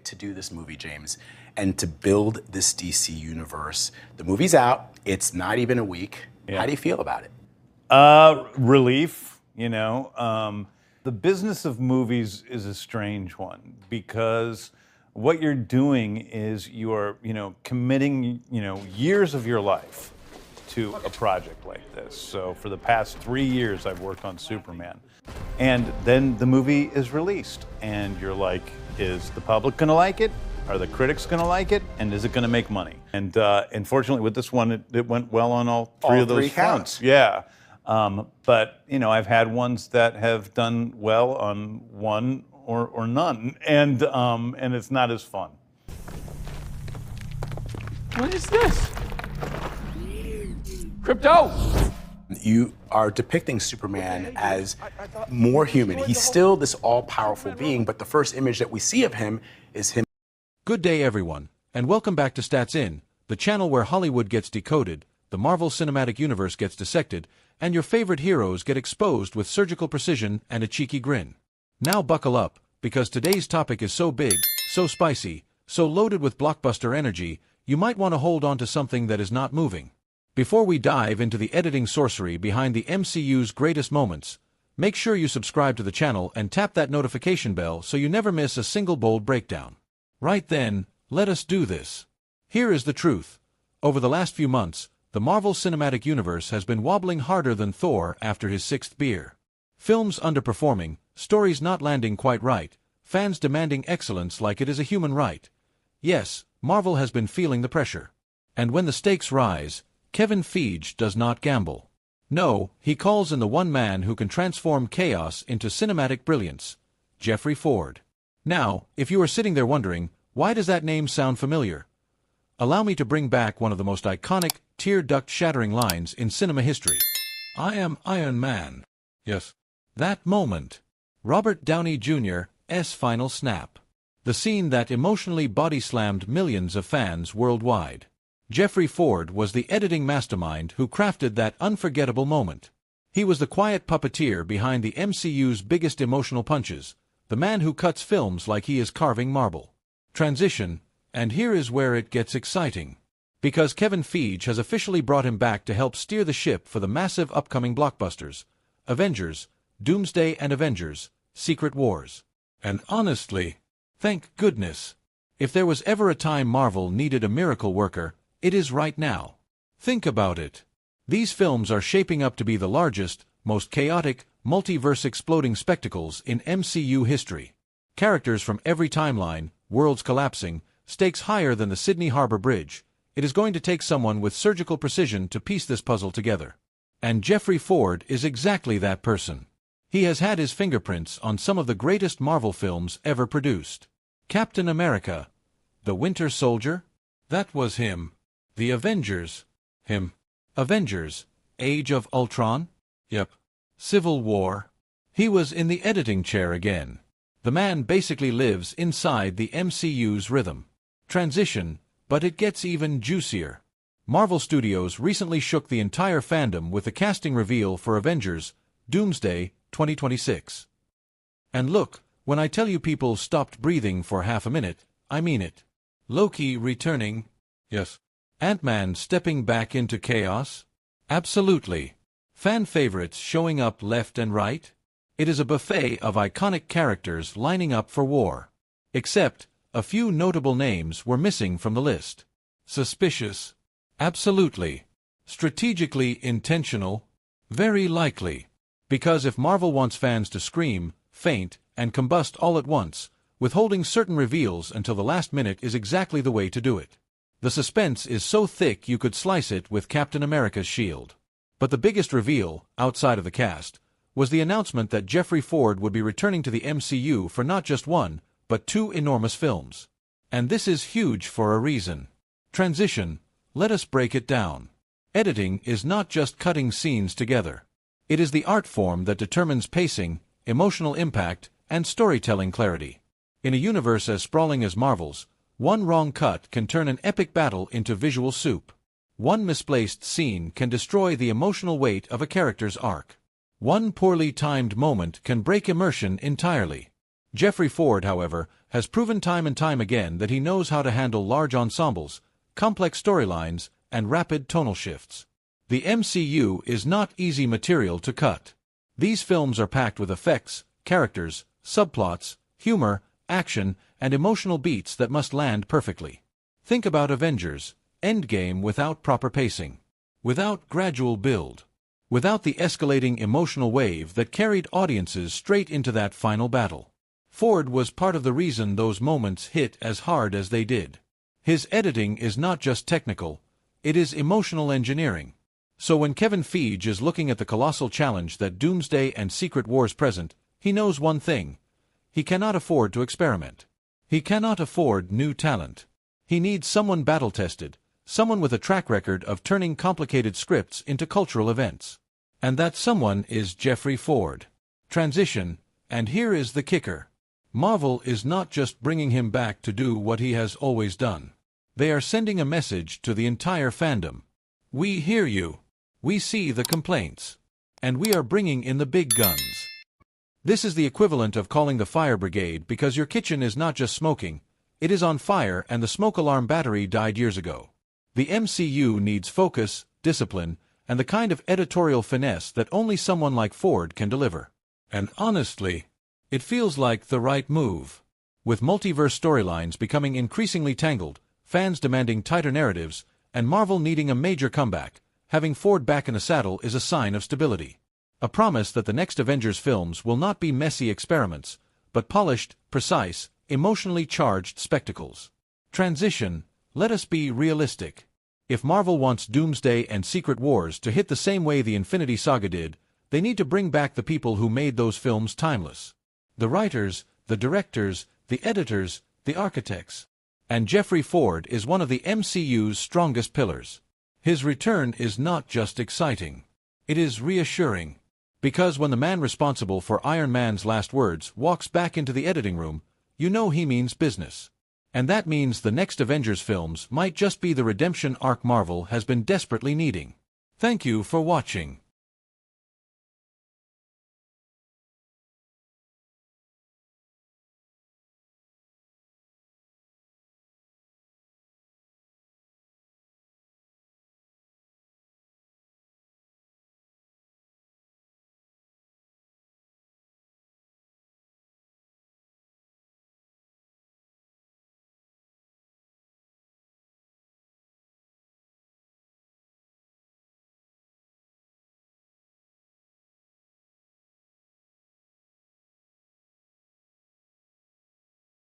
to do this movie, James, and to build this DC universe. The movie's out. It's not even a week. Yeah. How do you feel about it? Relief, you know. The business of movies is a strange one because what you're doing is you're, committing, years of your life to a project like this. So for the past 3 years, I've worked on Superman. And then the movie is released, and you're like, is the public going to like it? Are the critics going to like it? And is it going to make money? And unfortunately, with this one, it went well on all three of those fronts. Yeah. But, I've had ones that have done well on one or none, and it's not as fun. What is this? Crypto! You are depicting Superman as more human. He's still this all-powerful being, but the first image that we see of him is him. Good day, everyone, and welcome back to Stats In, the channel where Hollywood gets decoded, the Marvel Cinematic Universe gets dissected, and your favorite heroes get exposed with surgical precision and a cheeky grin. Now buckle up, because today's topic is so big, so spicy, so loaded with blockbuster energy, you might want to hold on to something that is not moving. Before we dive into the editing sorcery behind the MCU's greatest moments, make sure you subscribe to the channel and tap that notification bell so you never miss a single bold breakdown. Right then, let us do this. Here is the truth. Over the last few months, the Marvel Cinematic Universe has been wobbling harder than Thor after his 6th beer. Films underperforming, stories not landing quite right, fans demanding excellence like it is a human right. Yes, Marvel has been feeling the pressure. And when the stakes rise, Kevin Feige does not gamble. No, he calls in the one man who can transform chaos into cinematic brilliance, Jeffrey Ford. Now, if you are sitting there wondering, why does that name sound familiar? Allow me to bring back one of the most iconic, tear-duct-shattering lines in cinema history. I am Iron Man. Yes. That moment. Robert Downey Jr.'s final snap. The scene that emotionally body-slammed millions of fans worldwide. Jeffrey Ford was the editing mastermind who crafted that unforgettable moment. He was the quiet puppeteer behind the MCU's biggest emotional punches, the man who cuts films like he is carving marble. Transition, and here is where it gets exciting. Because Kevin Feige has officially brought him back to help steer the ship for the massive upcoming blockbusters, Avengers, Doomsday and Avengers, Secret Wars. And honestly, thank goodness. If there was ever a time Marvel needed a miracle worker, it is right now. Think about it. These films are shaping up to be the largest, most chaotic, multiverse-exploding spectacles in MCU history. Characters from every timeline, worlds collapsing, stakes higher than the Sydney Harbor Bridge. It is going to take someone with surgical precision to piece this puzzle together. And Jeffrey Ford is exactly that person. He has had his fingerprints on some of the greatest Marvel films ever produced. Captain America, The Winter Soldier, that was him. The Avengers, him. Avengers, Age of Ultron, yep. Civil War, he was in the editing chair again. The man basically lives inside the MCU's rhythm. Transition, but it gets even juicier. Marvel Studios recently shook the entire fandom with the casting reveal for Avengers, Doomsday, 2026. And look, when I tell you people stopped breathing for half a minute, I mean it. Loki returning, yes. Ant-Man stepping back into chaos? Absolutely. Fan favorites showing up left and right? It is a buffet of iconic characters lining up for war. Except, a few notable names were missing from the list. Suspicious? Absolutely. Strategically intentional? Very likely. Because if Marvel wants fans to scream, faint, and combust all at once, withholding certain reveals until the last minute is exactly the way to do it. The suspense is so thick you could slice it with Captain America's shield. But the biggest reveal, outside of the cast, was the announcement that Jeffrey Ford would be returning to the MCU for not just one, but 2 enormous films. And this is huge for a reason. Transition, let us break it down. Editing is not just cutting scenes together. It is the art form that determines pacing, emotional impact, and storytelling clarity. In a universe as sprawling as Marvel's, one wrong cut can turn an epic battle into visual soup. One misplaced scene can destroy the emotional weight of a character's arc. One poorly timed moment can break immersion entirely. Jeffrey Ford, however, has proven time and time again that he knows how to handle large ensembles, complex storylines, and rapid tonal shifts. The MCU is not easy material to cut. These films are packed with effects, characters, subplots, humor, action, and emotional beats that must land perfectly. Think about Avengers: Endgame without proper pacing, without gradual build, without the escalating emotional wave that carried audiences straight into that final battle. Ford was part of the reason those moments hit as hard as they did. His editing is not just technical, it is emotional engineering. So when Kevin Feige is looking at the colossal challenge that Doomsday and Secret Wars present, he knows one thing: he cannot afford to experiment. He cannot afford new talent. He needs someone battle-tested, someone with a track record of turning complicated scripts into cultural events. And that someone is Jeffrey Ford. Transition, and here is the kicker. Marvel is not just bringing him back to do what he has always done. They are sending a message to the entire fandom. We hear you. We see the complaints. And we are bringing in the big guns. This is the equivalent of calling the fire brigade because your kitchen is not just smoking, it is on fire and the smoke alarm battery died years ago. The MCU needs focus, discipline, and the kind of editorial finesse that only someone like Ford can deliver. And honestly, it feels like the right move. With multiverse storylines becoming increasingly tangled, fans demanding tighter narratives, and Marvel needing a major comeback, having Ford back in the saddle is a sign of stability. A promise that the next Avengers films will not be messy experiments, but polished, precise, emotionally charged spectacles. Transition, let us be realistic. If Marvel wants Doomsday and Secret Wars to hit the same way the Infinity Saga did, they need to bring back the people who made those films timeless. The writers, the directors, the editors, the architects. And Jeffrey Ford is one of the MCU's strongest pillars. His return is not just exciting. It is reassuring. Because when the man responsible for Iron Man's last words walks back into the editing room, you know he means business. And that means the next Avengers films might just be the redemption arc Marvel has been desperately needing. Thank you for watching.